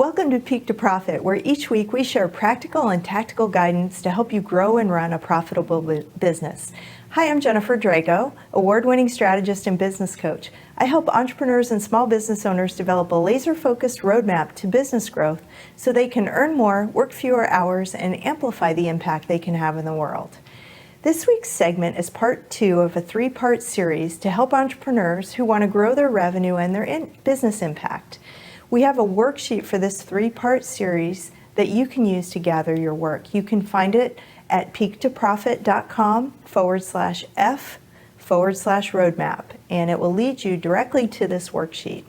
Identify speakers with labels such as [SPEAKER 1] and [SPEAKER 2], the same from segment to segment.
[SPEAKER 1] Welcome to Peak to Profit, where each week we share practical and tactical guidance to help you grow and run a profitable business. Hi, I'm Jennifer Drago, award-winning strategist and business coach. I help entrepreneurs and small business owners develop a laser-focused roadmap to business growth so they can earn more, work fewer hours, and amplify the impact they can have in the world. This week's segment is part 2 of a 3-part series to help entrepreneurs who want to grow their revenue and their business impact. We have a worksheet for this 3-part series that you can use to gather your work. You can find it at peaktoprofit.com/F/roadmap, and it will lead you directly to this worksheet.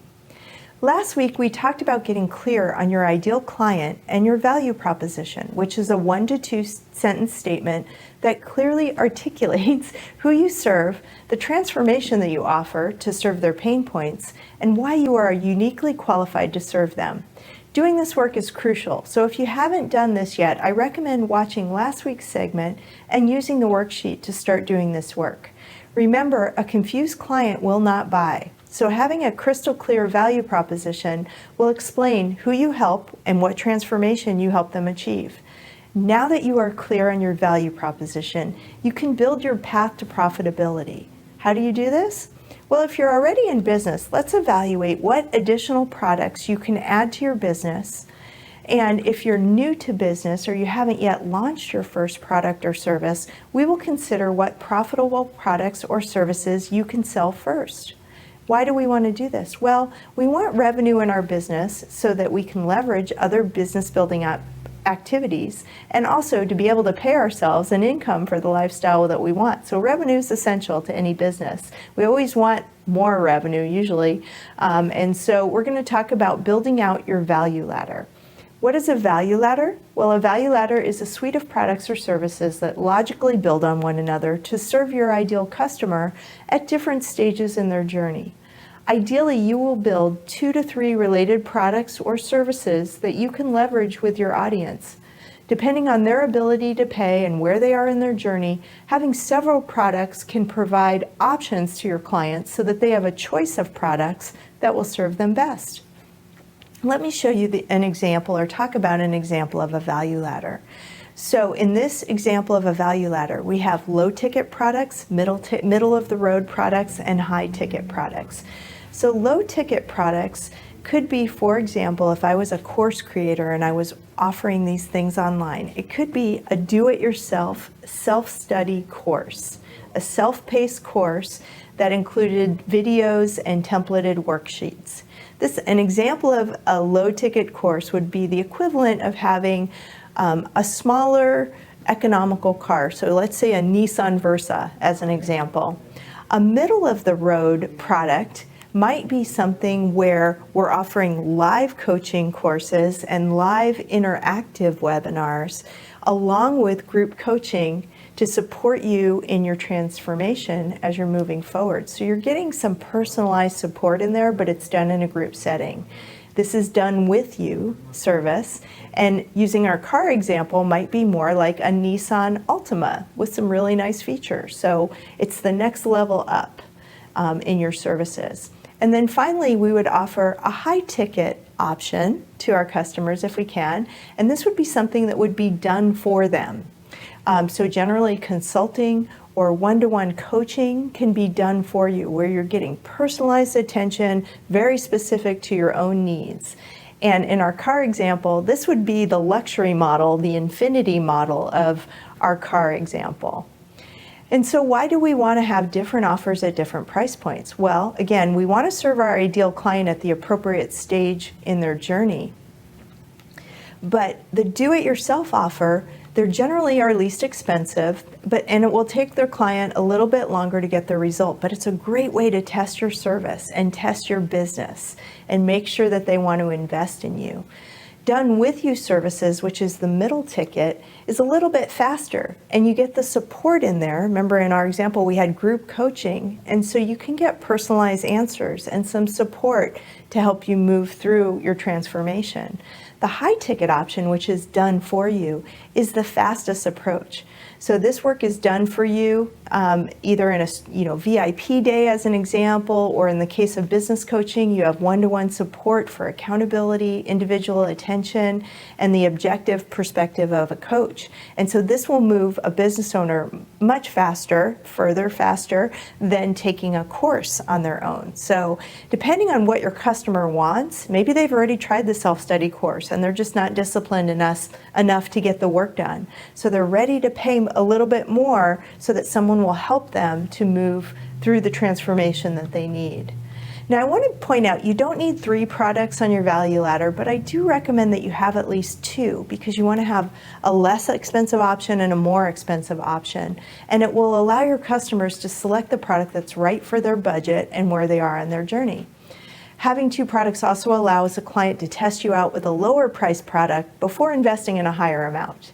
[SPEAKER 1] Last week, we talked about getting clear on your ideal client and your value proposition, which is a 1 to 2 sentence statement that clearly articulates who you serve, the transformation that you offer to serve their pain points, and why you are uniquely qualified to serve them. Doing this work is crucial, so if you haven't done this yet, I recommend watching last week's segment and using the worksheet to start doing this work. Remember, a confused client will not buy. So having a crystal clear value proposition will explain who you help and what transformation you help them achieve. Now that you are clear on your value proposition, you can build your path to profitability. How do you do this? Well, if you're already in business, let's evaluate what additional products you can add to your business. And if you're new to business or you haven't yet launched your first product or service, we will consider what profitable products or services you can sell first. Why do we want to do this? Well, we want revenue in our business so that we can leverage other business building activities and also to be able to pay ourselves an income for the lifestyle that we want. So revenue is essential to any business. We always want more revenue usually. And so we're going to talk about building out your value ladder. What is a value ladder? Well, a value ladder is a suite of products or services that logically build on one another to serve your ideal customer at different stages in their journey. Ideally, you will build 2 to 3 related products or services that you can leverage with your audience. Depending on their ability to pay and where they are in their journey, having several products can provide options to your clients so that they have a choice of products that will serve them best. Let me show you an example or talk about an example of a value ladder. So in this example of a value ladder, we have low ticket products, middle of the road products, and high ticket products. So low ticket products could be, for example, if I was a course creator and I was offering these things online, it could be a do-it-yourself self-study course, a self-paced course that included videos and templated worksheets. An example of a low-ticket course would be the equivalent of having a smaller economical car. So let's say a Nissan Versa as an example. A middle-of-the-road product might be something where we're offering live coaching courses and live interactive webinars along with group coaching to support you in your transformation as you're moving forward. So you're getting some personalized support in there, but it's done in a group setting. This is done with you service, and using our car example might be more like a Nissan Altima with some really nice features. So it's the next level up in your services. And then finally, we would offer a high ticket option to our customers if we can, and this would be something that would be done for them. So generally consulting or one-to-one coaching can be done for you where you're getting personalized attention, very specific to your own needs. And in our car example, this would be the luxury model, the infinity model of our car example. And so why do we want to have different offers at different price points? Well, again, we want to serve our ideal client at the appropriate stage in their journey. But the do-it-yourself offer, they're generally our least expensive, and it will take their client a little bit longer to get the result, but it's a great way to test your service and test your business and make sure that they want to invest in you. Done with you services, which is the middle ticket, is a little bit faster, and you get the support in there. Remember in our example, we had group coaching, and so you can get personalized answers and some support to help you move through your transformation. The high ticket option, which is done for you, is the fastest approach. So this work is done for you either in a VIP day as an example, or in the case of business coaching, you have one-to-one support for accountability, individual attention, and the objective perspective of a coach. And so this will move a business owner much faster, further faster than taking a course on their own. So depending on what your customer wants, maybe they've already tried the self-study course and they're just not disciplined enough to get the work done. So they're ready to pay a little bit more so that someone will help them to move through the transformation that they need. Now, I want to point out, you don't need 3 products on your value ladder, but I do recommend that you have at least 2, because you want to have a less expensive option and a more expensive option. And it will allow your customers to select the product that's right for their budget and where they are on their journey. Having 2 products also allows a client to test you out with a lower price product before investing in a higher amount.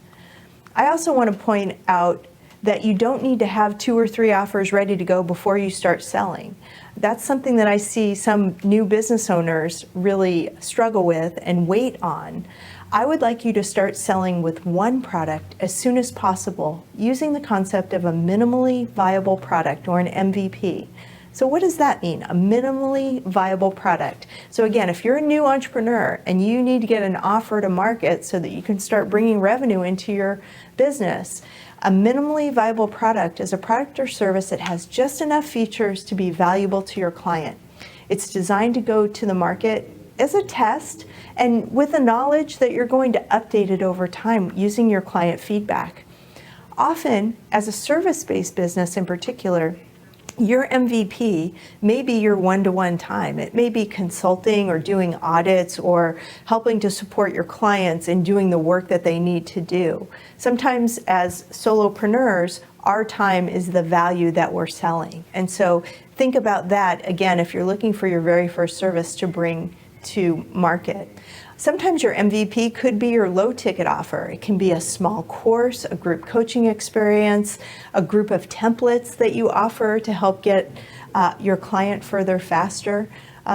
[SPEAKER 1] I also want to point out that you don't need to have 2 or 3 offers ready to go before you start selling. That's something that I see some new business owners really struggle with and wait on. I would like you to start selling with 1 product as soon as possible, using the concept of a minimally viable product, or an MVP. So what does that mean? A minimally viable product. So again, if you're a new entrepreneur and you need to get an offer to market so that you can start bringing revenue into your business, a minimally viable product is a product or service that has just enough features to be valuable to your client. It's designed to go to the market as a test, and with the knowledge that you're going to update it over time using your client feedback. Often, as a service-based business in particular, your MVP may be your one-to-one time. It may be consulting or doing audits or helping to support your clients in doing the work that they need to do. Sometimes as solopreneurs, our time is the value that we're selling. And so think about that, again, if you're looking for your very first service to bring to market. Sometimes your MVP could be your low ticket offer. It can be a small course, a group coaching experience, a group of templates that you offer to help get your client further faster.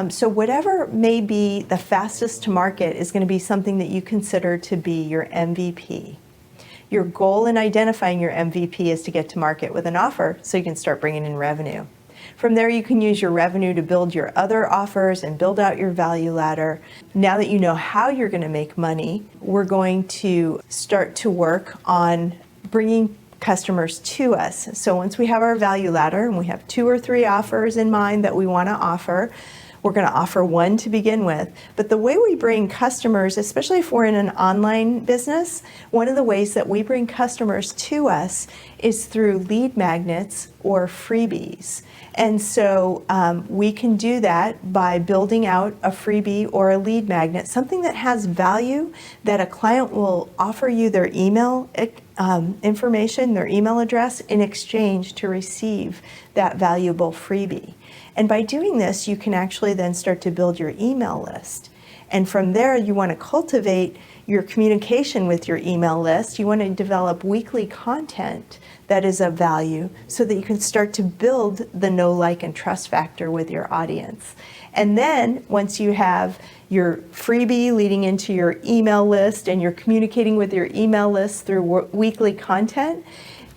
[SPEAKER 1] So whatever may be the fastest to market is going to be something that you consider to be your MVP. Your goal in identifying your MVP is to get to market with an offer so you can start bringing in revenue. From there, you can use your revenue to build your other offers and build out your value ladder. Now that you know how you're going to make money, we're going to start to work on bringing customers to us. So once we have our value ladder and we have 2 or 3 offers in mind that we want to offer, we're going to offer 1 to begin with. But the way we bring customers, especially if we're in an online business, one of the ways that we bring customers to us is through lead magnets or freebies. And so we can do that by building out a freebie or a lead magnet, something that has value, that a client will offer you their email information, their email address, in exchange to receive that valuable freebie. And by doing this, you can actually then start to build your email list. And from there, you want to cultivate your communication with your email list. You want to develop weekly content that is of value so that you can start to build the know, like, and trust factor with your audience. And then once you have your freebie leading into your email list and you're communicating with your email list through weekly content,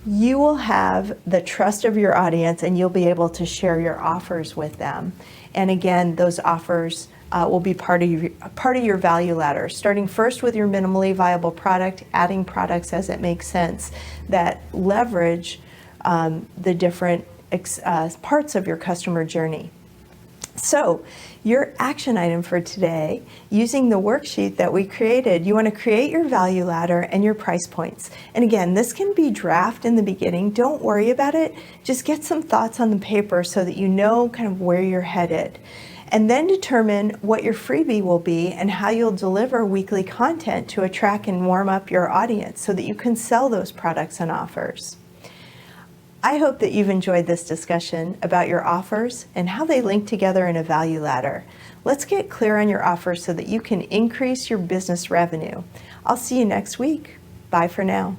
[SPEAKER 1] you will have the trust of your audience and you'll be able to share your offers with them. And again, those offers will be part of your value ladder, starting first with your minimally viable product, adding products as it makes sense that leverage the different parts of your customer journey. So your action item for today, using the worksheet that we created, you want to create your value ladder and your price points. And again, this can be draft in the beginning. Don't worry about it. Just get some thoughts on the paper so that you know kind of where you're headed. And then determine what your freebie will be and how you'll deliver weekly content to attract and warm up your audience so that you can sell those products and offers. I hope that you've enjoyed this discussion about your offers and how they link together in a value ladder. Let's get clear on your offers so that you can increase your business revenue. I'll see you next week. Bye for now.